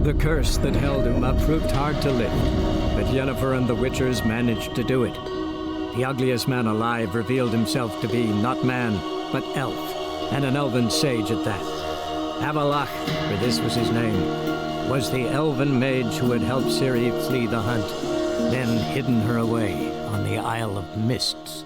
The curse that held Uma proved hard to lift, but Yennefer and the Witchers managed to do it. The ugliest man alive revealed himself to be not man, but elf, and an elven sage at that. Avalach, for this was his name, was the elven mage who had helped Ciri flee the hunt, then hidden her away on the Isle of Mists.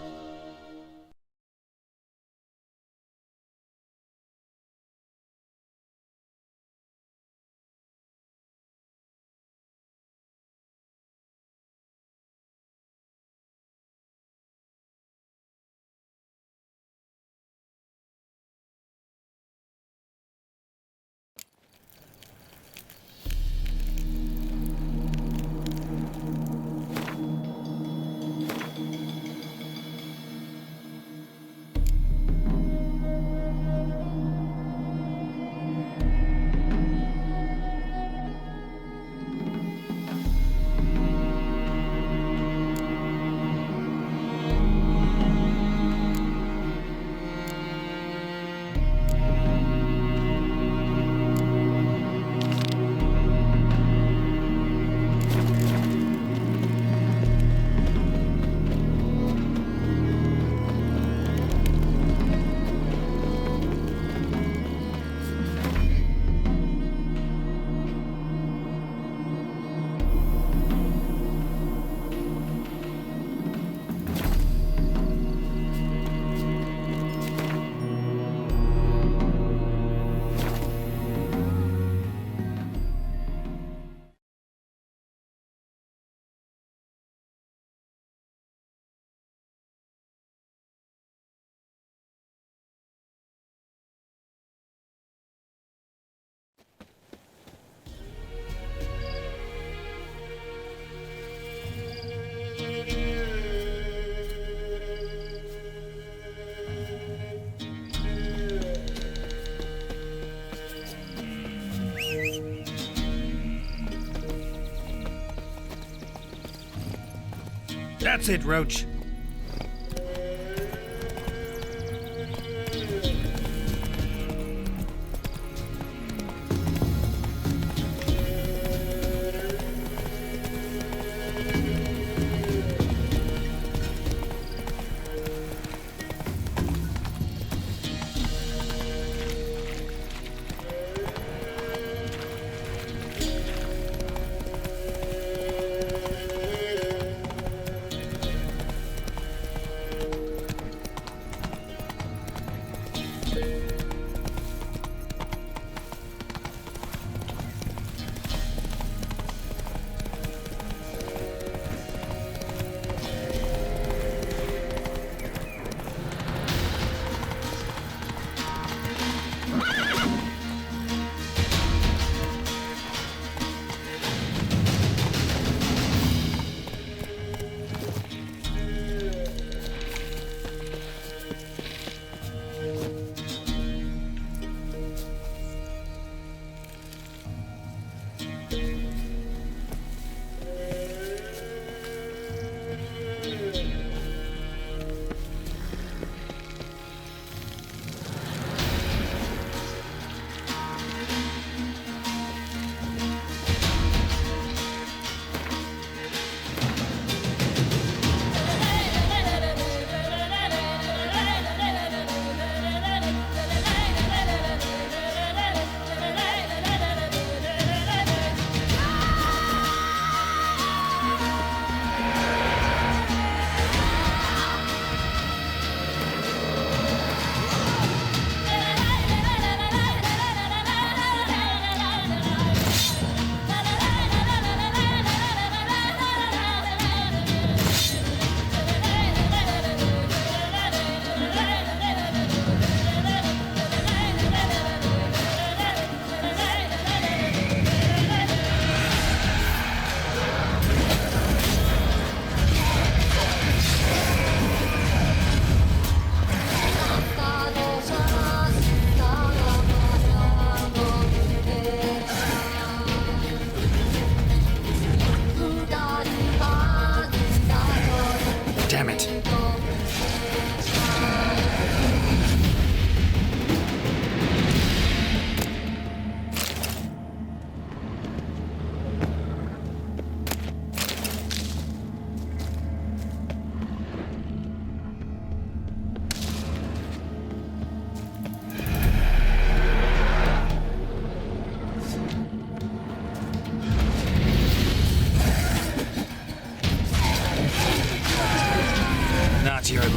That's it, Roach.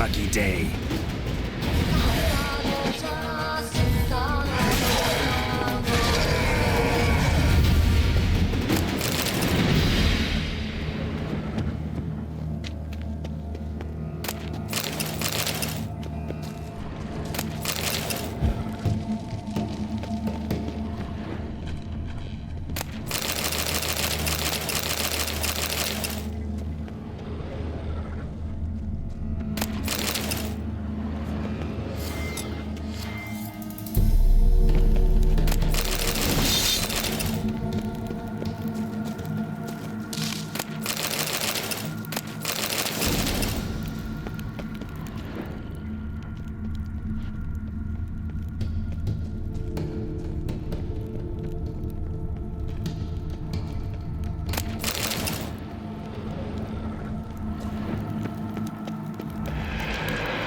lucky day.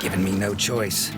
Given me no choice.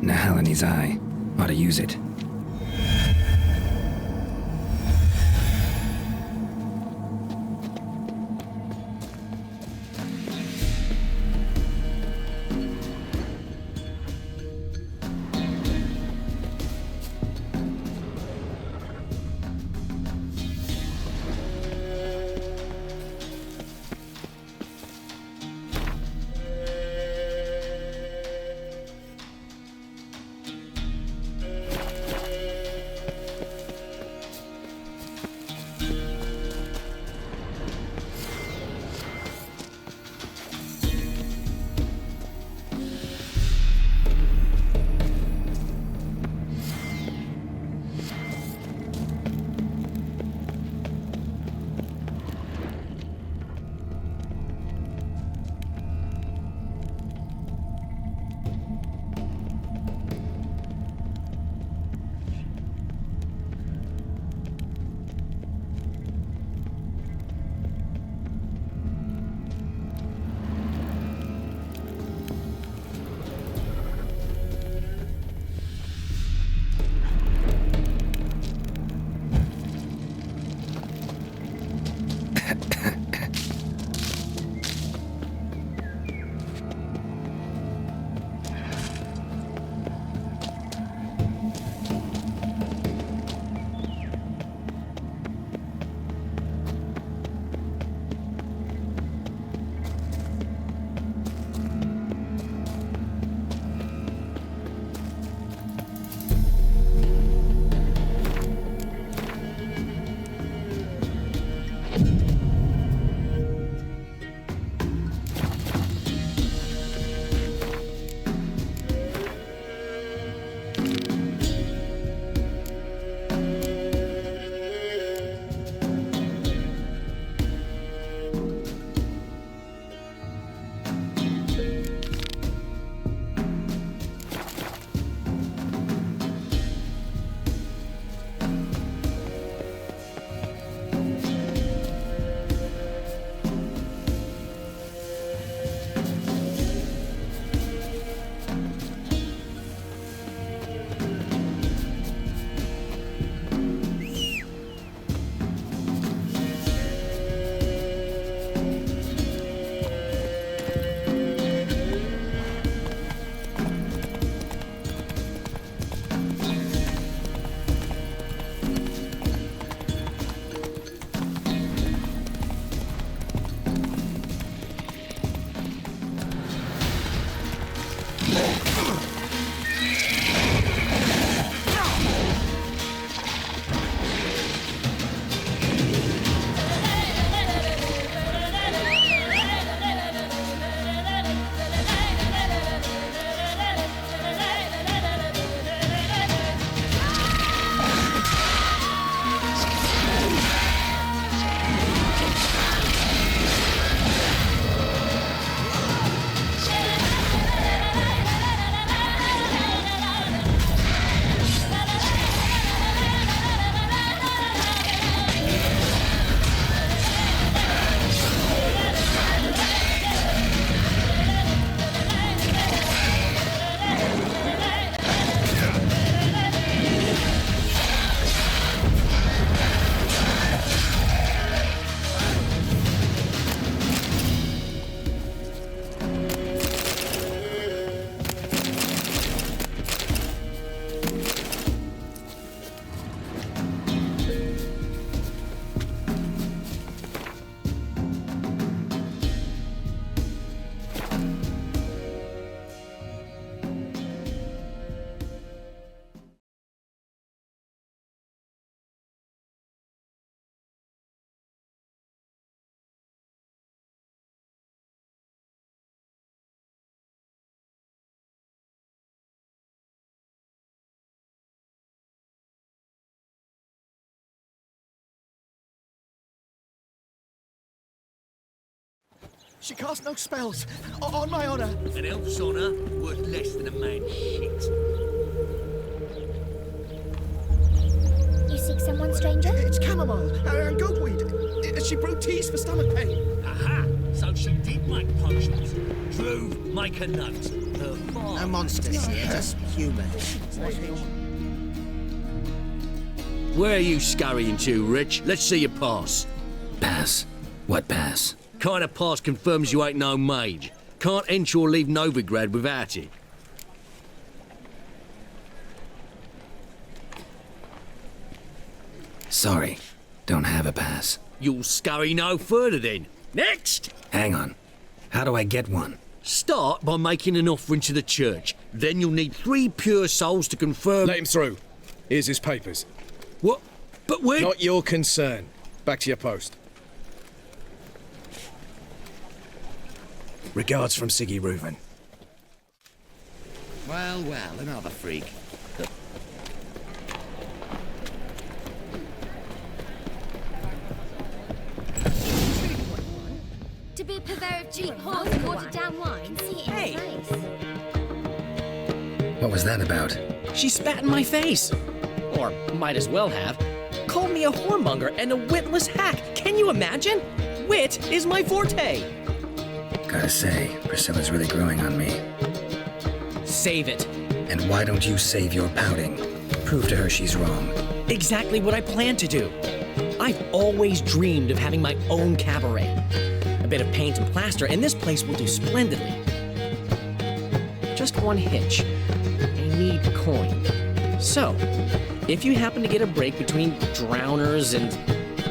Nahalani's eye. Ought to use it. She cast no spells. On my honor. An elf's honor worth less than a man's shit. You seek someone, stranger? It's chamomile and goatweed. She brewed teas for stomach pain. Aha! So she did make potions. Drew, make a note. Her father... No monsters here, just human. Where are you scurrying to, Rich? Let's see your pass. Pass? What pass? Kind of pass confirms you ain't no mage. Can't enter or leave Novigrad without it. Sorry, don't have a pass. You'll scurry no further then. Next! Hang on. How do I get one? Start by making an offering to the church. Then you'll need 3 pure souls to confirm... Let him through. Here's his papers. What? But when... Not your concern. Back to your post. Regards from Siggy Reuven. Well, another freak. To be a purveyor of cheap horse and watered down wine? See it in Hey. his face. What was that about? She spat in my face. Or might as well have. Called me a whoremonger and a witless hack. Can you imagine? Wit is my forte. Gotta say, Priscilla's really growing on me. Save it. And why don't you save your pouting? Prove to her she's wrong. Exactly what I plan to do. I've always dreamed of having my own cabaret. A bit of paint and plaster, and this place will do splendidly. Just one hitch. I need coin. So, if you happen to get a break between drowners and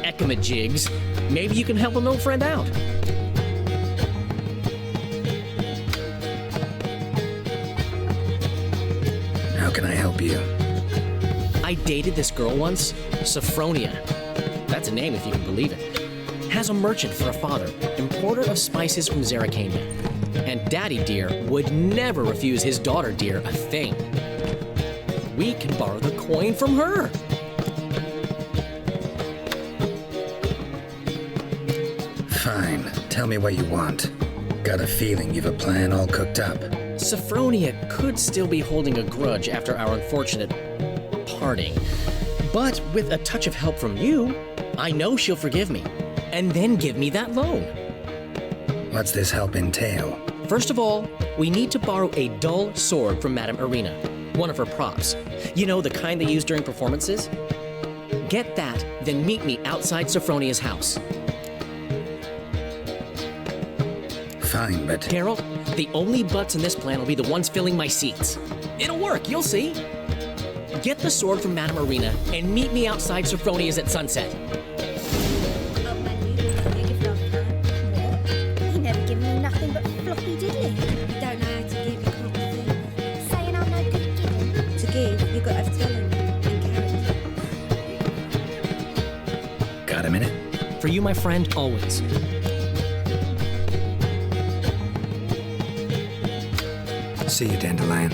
ecamajigs, maybe you can help an old friend out. How can I help you? I dated this girl once, Sophronia. That's a name if you can believe it. Has a merchant for a father, importer of spices from Zeracania. And Daddy Dear would never refuse his daughter Dear a thing. We can borrow the coin from her. Fine. Tell me what you want. Got a feeling you've a plan all cooked up. Sophronia could still be holding a grudge after our unfortunate parting. But with a touch of help from you, I know she'll forgive me. And then give me that loan. What's this help entail? First of all, we need to borrow a dull sword from Madame Irina, one of her props. You know, the kind they use during performances? Get that, then meet me outside Sophronia's house. Fine, but... Carol, the only butts in this plan will be the ones filling my seats. It'll work, you'll see. Get the sword from Madame Irina and meet me outside Sophronia's at sunset. Oh, man, you didn't give love, huh? What? He never given me nothing but floppy, did he? You don't know how to give, you can't receive. Saying I'm no good at giving. To give, you've got to have talent and character. Got a minute? For you, my friend, always. See you, Dandelion.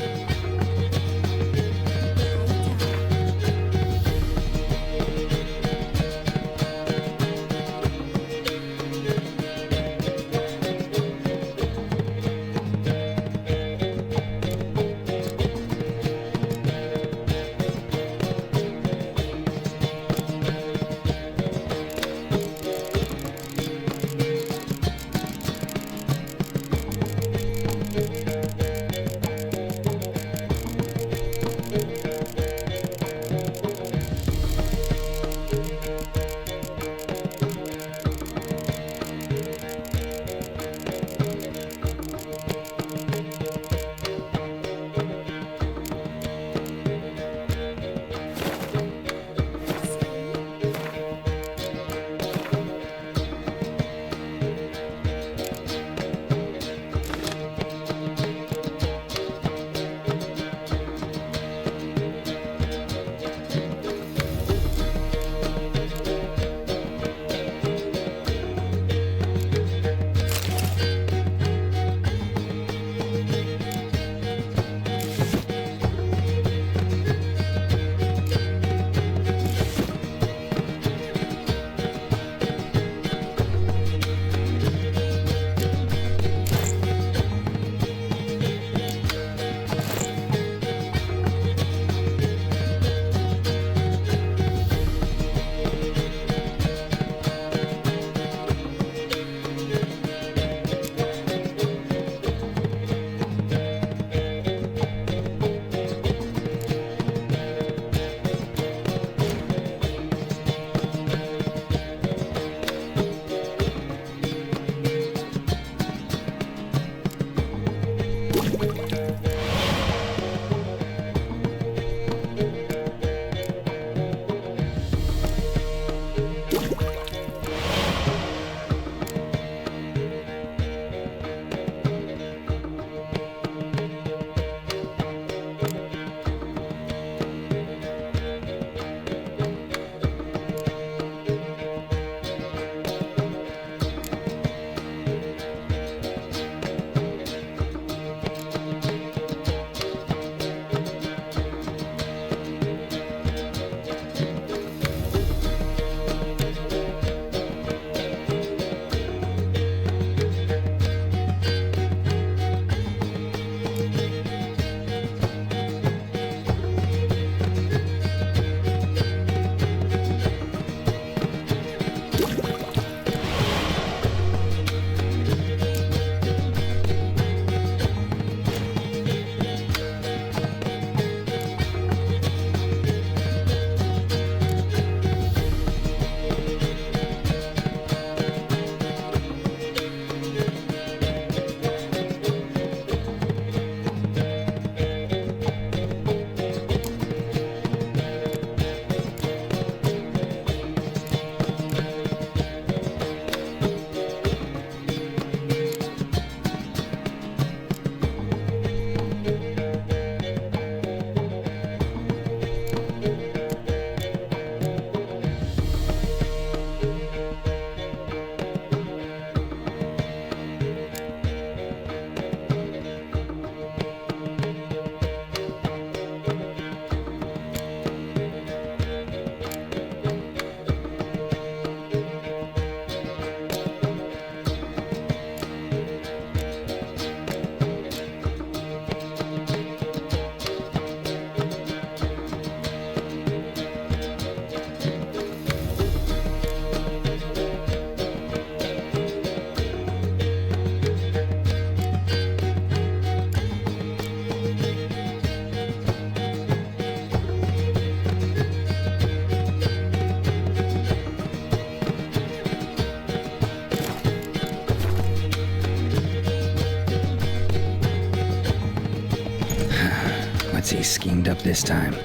cleaned up this time.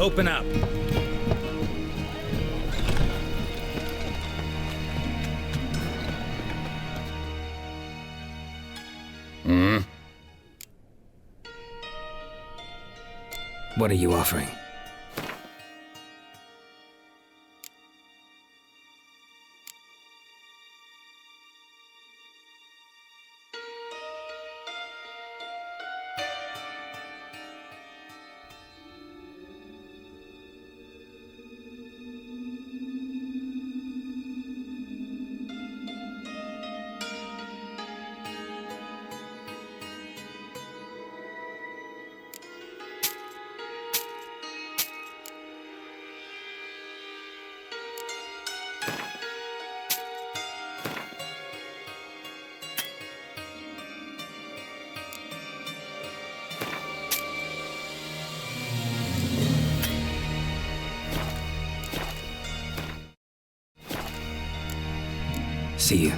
Open up. What are you offering? See you.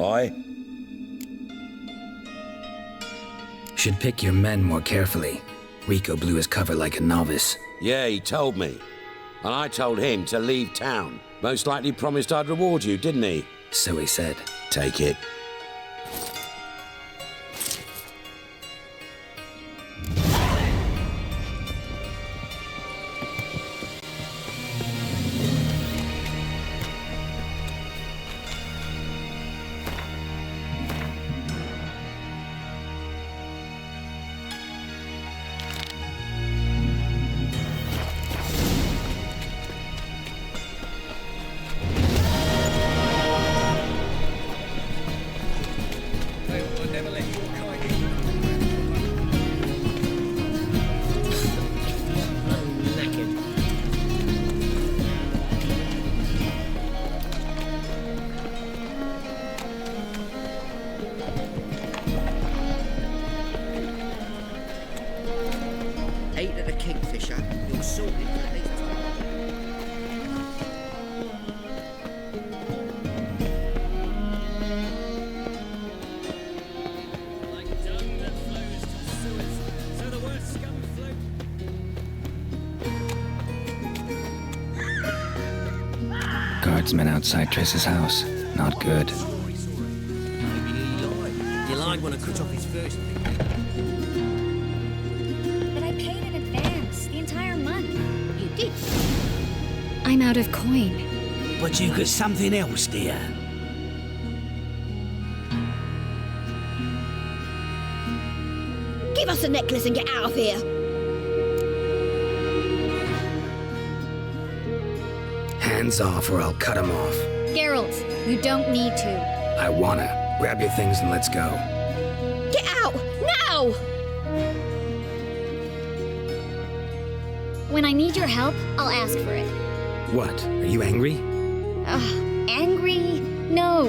Aye? Should pick your men more carefully. Rico blew his cover like a novice. Yeah, he told me. And I told him to leave town. Most likely promised I'd reward you, didn't he? So he said. Take it. Eight at the Kingfisher. You're sorted for at least Guardsmen outside Triss's house. Not good. Maybe he lied when I cut off his first. But I paid in advance, the entire month. You did. I'm out of coin. But you got something else, dear. Give us the necklace and get out of here. Hands off or I'll cut him off. Geralt, you don't need to. I wanna. Grab your things and let's go. Get out! Now! When I need your help, I'll ask for it. What? Are you angry? Angry? No.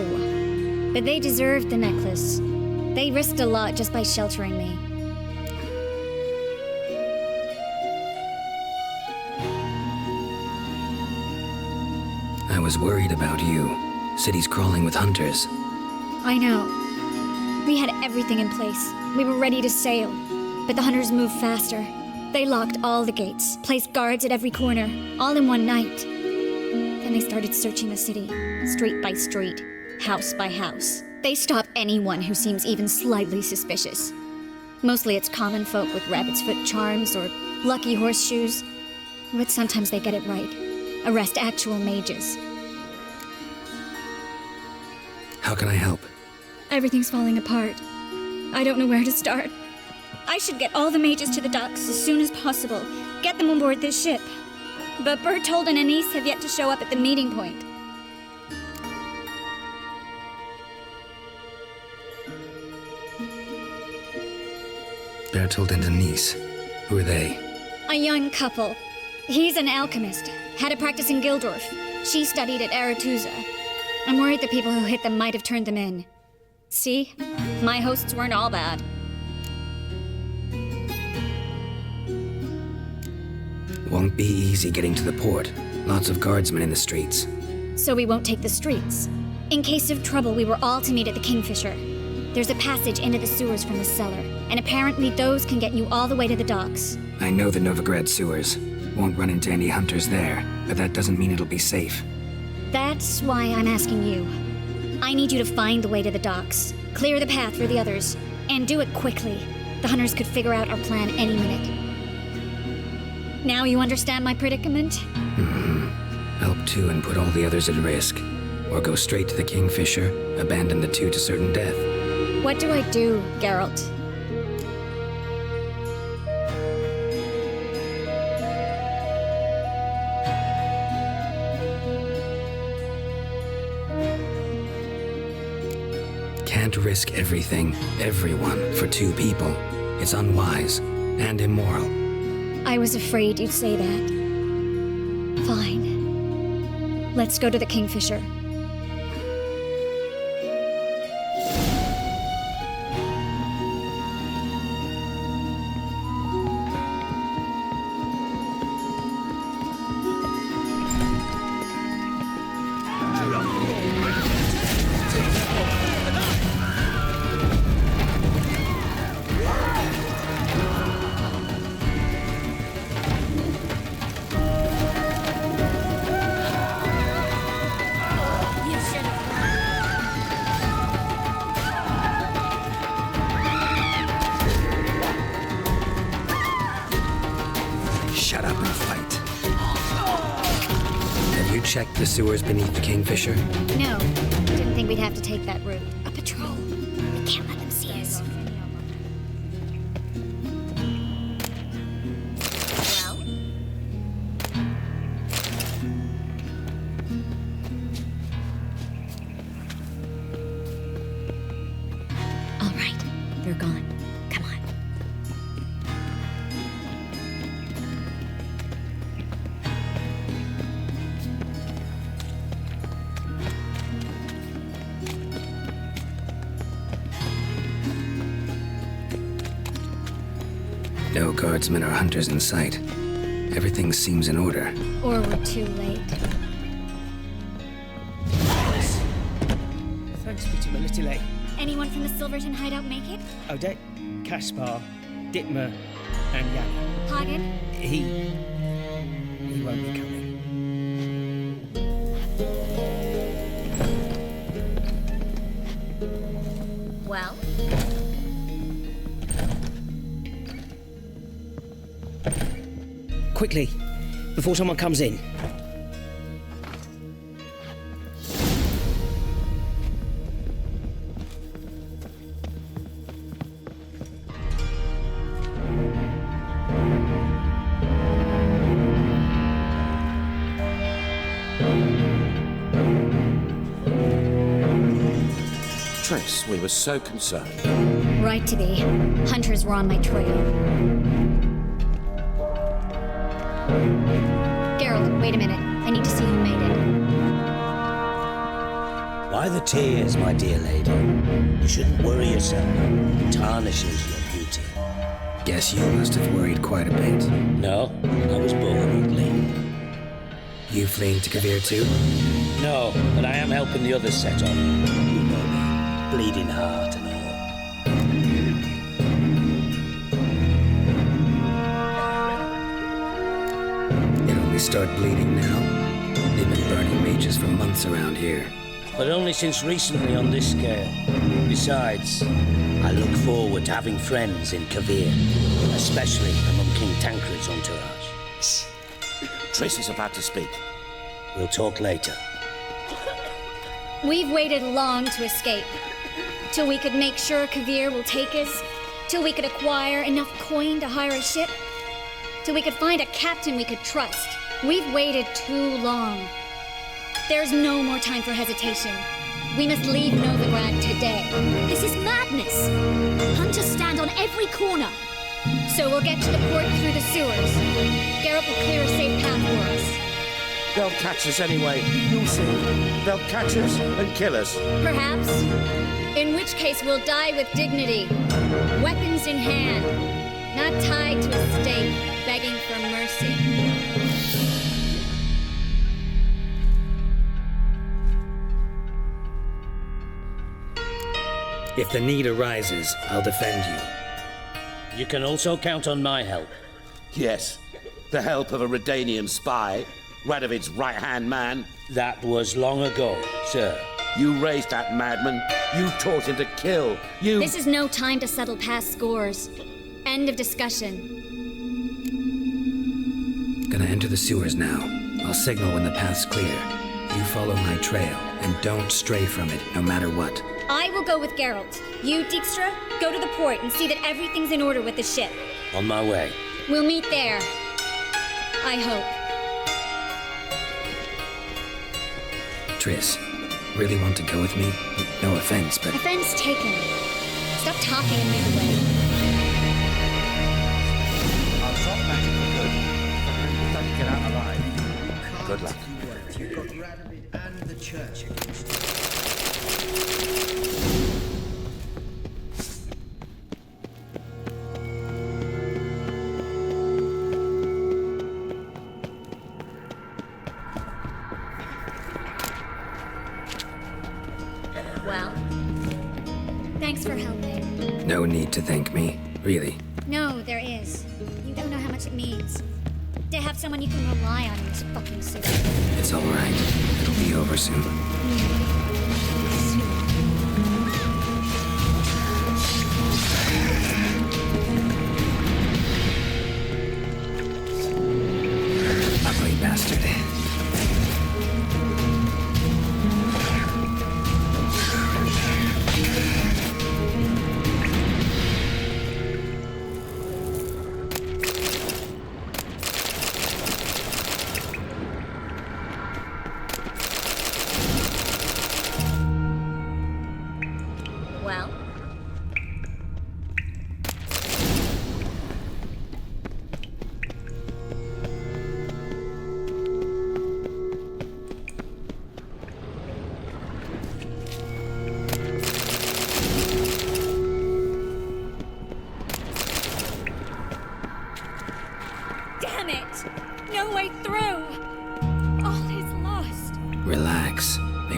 But they deserved the necklace. They risked a lot just by sheltering me. I was worried about you. City's crawling with hunters. I know. We had everything in place. We were ready to sail. But the hunters moved faster. They locked all the gates, placed guards at every corner, all in one night. Then they started searching the city, street by street, house by house. They stop anyone who seems even slightly suspicious. Mostly it's common folk with rabbit's foot charms or lucky horseshoes. But sometimes they get it right. Arrest actual mages. How can I help? Everything's falling apart. I don't know where to start. I should get all the mages to the docks as soon as possible. Get them on board this ship. But Bertold and Anise have yet to show up at the meeting point. Bertold and Denise. Who are they? A young couple. He's an alchemist. Had a practice in Gildorf. She studied at Aretusa. I'm worried the people who hit them might have turned them in. See? My hosts weren't all bad. Won't be easy getting to the port. Lots of guardsmen in the streets. So we won't take the streets. In case of trouble, we were all to meet at the Kingfisher. There's a passage into the sewers from the cellar, and apparently those can get you all the way to the docks. I know the Novigrad sewers. Won't run into any hunters there, but that doesn't mean it'll be safe. That's why I'm asking you. I need you to find the way to the docks, clear the path for the others, and do it quickly. The hunters could figure out our plan any minute. Now you understand my predicament? Help two and put all the others at risk. Or go straight to the Kingfisher, abandon the two to certain death. What do I do, Geralt? Can't risk everything, everyone, for two people. It's unwise and immoral. I was afraid you'd say that. Fine. Let's go to the Kingfisher. You checked the sewers beneath the Kingfisher? No, didn't think we'd have to take that route. A patrol. We can't let them see us. Well? All right, they're gone. Come on. No guardsmen or hunters in sight. Everything seems in order. Or we're too late. Thanks for my little late. Anyone from the Silverton hideout make it? Odette, Caspar, Dittmer, and Jan. Hagen? He won't be coming. Well? Quickly, before someone comes in. Triss, we were so concerned. Right to be. Hunters were on my trail. Geralt, wait a minute. I need to see who made it. Why the tears, my dear lady? You shouldn't worry yourself. It tarnishes your beauty. Guess you must have worried quite a bit. No, I was born ugly. You fleeing to Kavir too? No, but I am helping the others set on. You know me, bleeding heart and all. Start bleeding now? They've been burning mages for months around here. But only since recently on this scale. Besides, I look forward to having friends in Kavir, especially among King Tancred's entourage. Shh. Triss is about to speak. We'll talk later. We've waited long to escape. Till we could make sure Kavir will take us. Till we could acquire enough coin to hire a ship. Till we could find a captain we could trust. We've waited too long. There's no more time for hesitation. We must leave Novigrad today. This is madness. Hunters stand on every corner. So we'll get to the port through the sewers. Geralt will clear a safe path for us. They'll catch us anyway. You'll see. They'll catch us and kill us. Perhaps. In which case we'll die with dignity. Weapons in hand. Not tied to a stake, begging for mercy. If the need arises, I'll defend you. You can also count on my help. Yes. The help of a Redanian spy, Radovid's right-hand man. That was long ago, sir. You raised that madman. You taught him to kill. You... This is no time to settle past scores. End of discussion. Gonna enter the sewers now. I'll signal when the path's clear. You follow my trail, and don't stray from it, no matter what. I will go with Geralt. You, Dijkstra, go to the port and see that everything's in order with the ship. On my way. We'll meet there. I hope. Triss, really want to go with me? No offense, but... Offense taken. Stop talking and move away. I'll drop magic for good. If I can get out alive. Good luck. You've got Radovid and the church against you. Well, thanks for helping. No need to thank me, really. No, there is. You don't know how much it means. To have someone you can rely on in this fucking city. It's all right. It'll be over soon. Ugly bastard.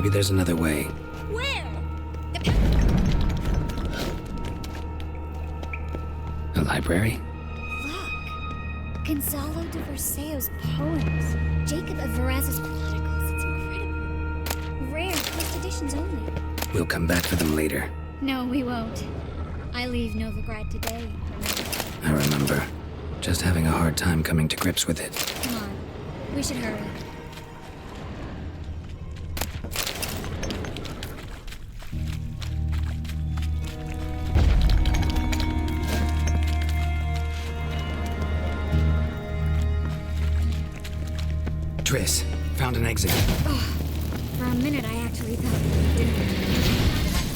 Maybe there's another way. Where? A library? Look. Gonzalo de Verseo's poems. Jacob of Veraz's chronicles. It's incredible. Rare, first editions only. We'll come back for them later. No, we won't. I leave Novigrad today. I remember. Just having a hard time coming to grips with it. Come on. We should hurry. Triss, found an exit. Oh, for a minute, I actually thought we did it.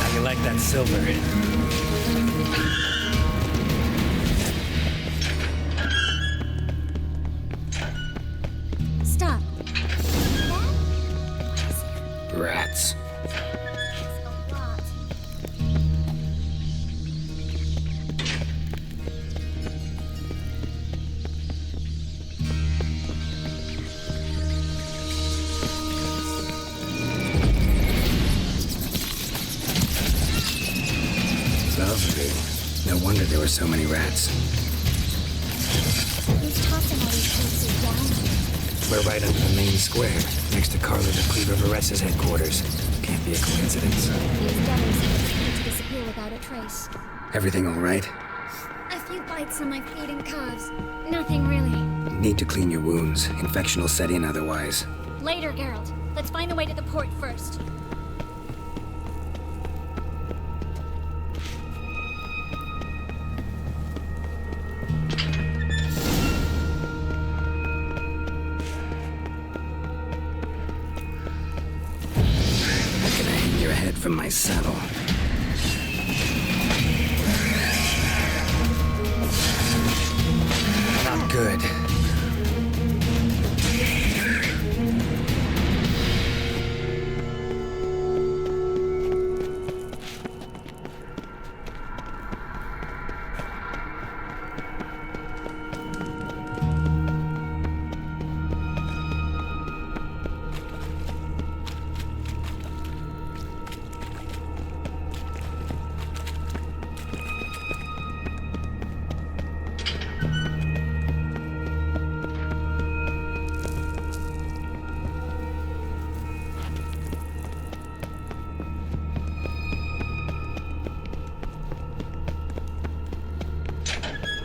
How you like that silver? Stop. Rats. A lot. Lovely. No wonder there were so many rats. Who's tossing all these pieces down? We're right under the main square, next to Carlo de Cleaver Veres's headquarters. Can't be a coincidence. These devils seem to disappear without a trace. Everything all right? A few bites on my feet and calves. Nothing really. Need to clean your wounds. Infection will set in otherwise. Later, Geralt. Let's find the way to the port first. Gonna hang your head from my saddle. Not good.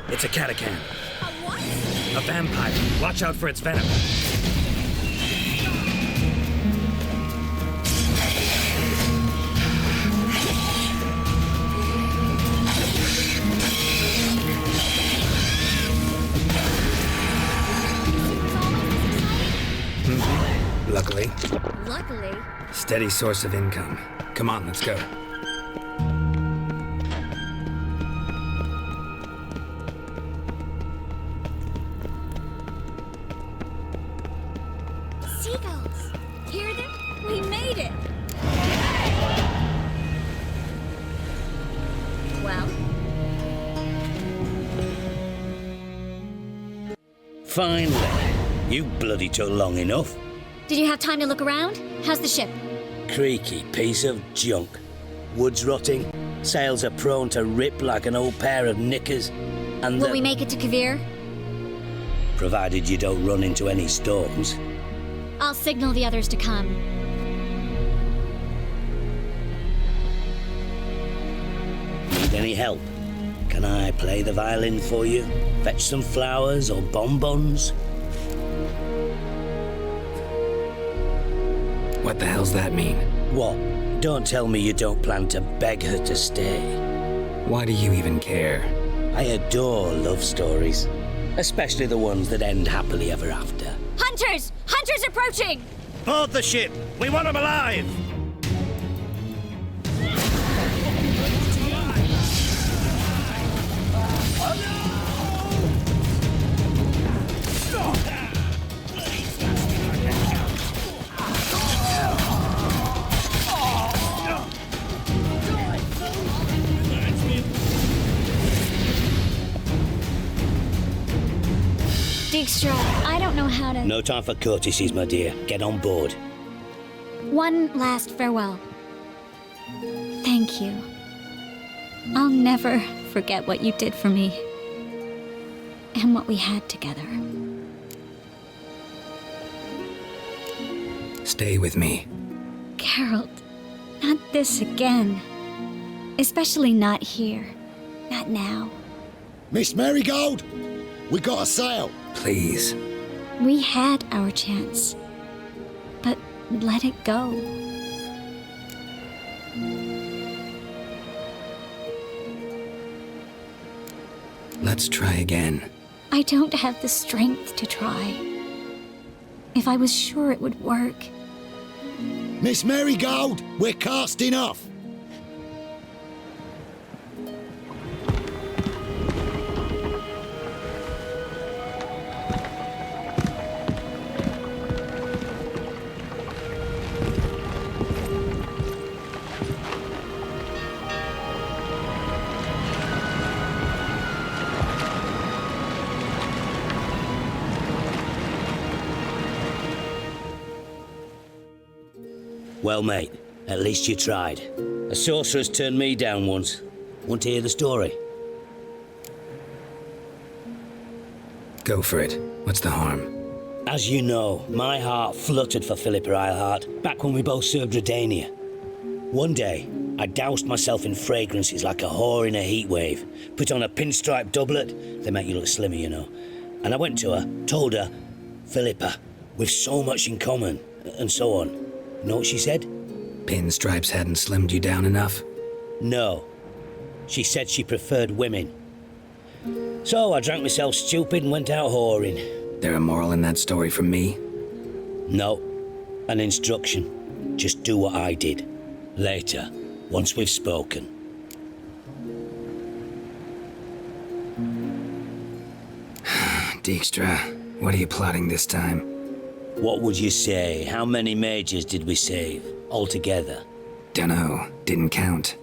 It's a catachan. A what? A vampire. Watch out for its venom. Luckily. Luckily. Steady source of income. Come on, let's go. Seagulls. Hear them? We made it. Well, Finally. You bloody took long enough. did you have time to look around? How's the ship? Creaky piece of junk. Wood's rotting. Sails are prone to rip like an old pair of knickers. And Will we make it to Kavir? provided you don't run into any storms. I'll signal the others to come. Need any help? Can I play the violin for you? Fetch some flowers or bonbons? What the hell's that mean? What? Don't tell me you don't plan to beg her to stay. Why do you even care? I adore love stories. Especially the ones that end happily ever after. Hunters! Hunters approaching! Board the ship! We want them alive! Dijkstra, I don't know how to... No time for courtesies, my dear. Get on board. One last farewell. Thank you. I'll never forget what you did for me. And what we had together. Stay with me. Geralt, not this again. Especially not here. Not now. Miss Marigold, we got a sail. Please. We had our chance. But let it go. Let's try again. I don't have the strength to try. If I was sure it would work. Miss Marigold, we're casting off. Well, mate, at least you tried. A sorceress turned me down once. Want to hear the story? Go for it. What's the harm? As you know, my heart fluttered for Philippa Eilhart back when we both served Redania. One day, I doused myself in fragrances like a whore in a heatwave, put on a pinstripe doublet, they make you look slimmer, you know, and I went to her, told her, Philippa, we've so much in common, and so on. You know what she said? Pinstripes hadn't slimmed you down enough? No. She said she preferred women. So I drank myself stupid and went out whoring. There a moral in that story from me? No. An instruction. Just do what I did. Later, once we've spoken. Dijkstra, what are you plotting this time? What would you say? How many mages did we save, altogether? Dunno. Didn't count.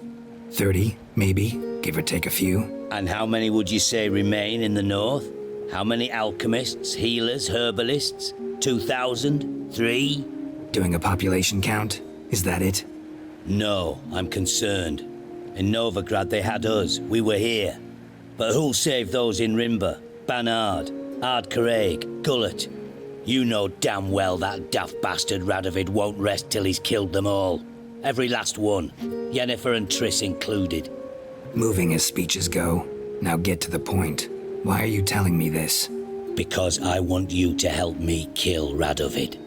30, maybe, give or take a few. And how many would you say remain in the north? How many alchemists, healers, herbalists? 2,000? 3? Doing a population count? Is that it? No, I'm concerned. In Novigrad they had us, we were here. But who'll save those in Rimba? Banard, Ardcaraig, Gullet? You know damn well that daft bastard Radovid won't rest till he's killed them all. Every last one. Yennefer and Triss included. Moving as speeches go. Now get to the point. Why are you telling me this? Because I want you to help me kill Radovid.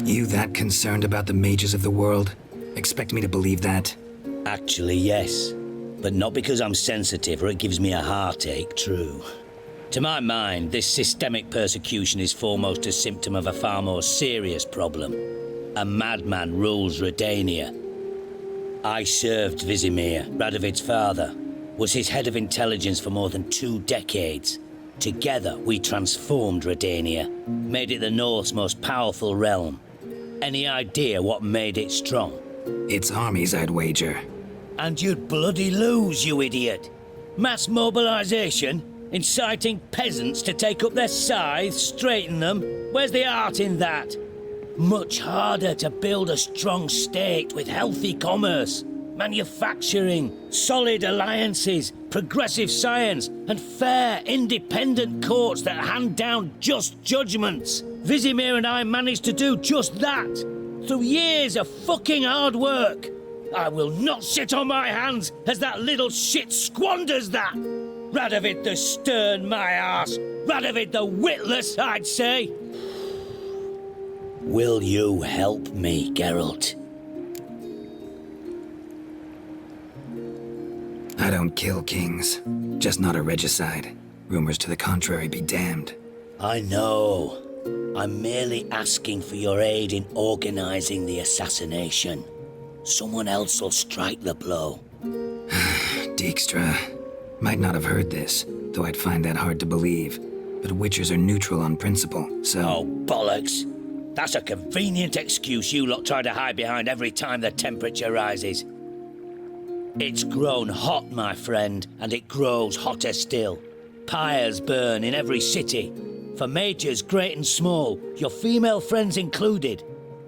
You that concerned about the mages of the world? Expect me to believe that? Actually, yes. But not because I'm sensitive or it gives me a heartache, true. To my mind, this systemic persecution is foremost a symptom of a far more serious problem. A madman rules Redania. I served Vizimir, Radovid's father, was his head of intelligence for more than 2 decades. Together, we transformed Redania, made it the North's most powerful realm. Any idea what made it strong? Its armies, I'd wager. And you'd bloody lose, you idiot. Mass mobilization? Inciting peasants to take up their scythes, straighten them? Where's the art in that? Much harder to build a strong state with healthy commerce, manufacturing, solid alliances, progressive science, and fair, independent courts that hand down just judgments. Vizimir and I managed to do just that, through years of fucking hard work. I will not sit on my hands as that little shit squanders that! Radovid the stern, my ass! Radovid the witless, I'd say! Will you help me, Geralt? I don't kill kings. Just not a regicide. Rumors to the contrary be damned. I know. I'm merely asking for your aid in organizing the assassination. Someone else will strike the blow. Dijkstra. Might not have heard this, though I'd find that hard to believe. But witchers are neutral on principle, so... Oh, bollocks. That's a convenient excuse you lot try to hide behind every time the temperature rises. It's grown hot, my friend, and it grows hotter still. Pyres burn in every city. For majors great and small, your female friends included.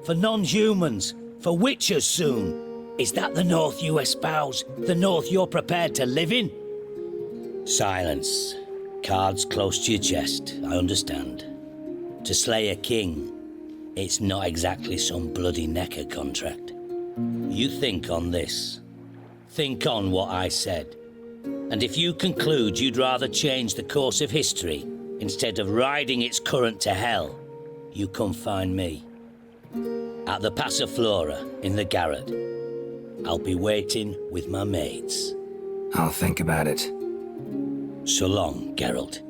For non-humans, for witchers soon. Is that the North you espouse? The North you're prepared to live in? Silence. Cards close to your chest, I understand. To slay a king, it's not exactly some bloody necker contract. You think on this. Think on what I said. And if you conclude you'd rather change the course of history instead of riding its current to hell, you come find me. At the Passiflora in the garret. I'll be waiting with my mates. I'll think about it. So long, Geralt.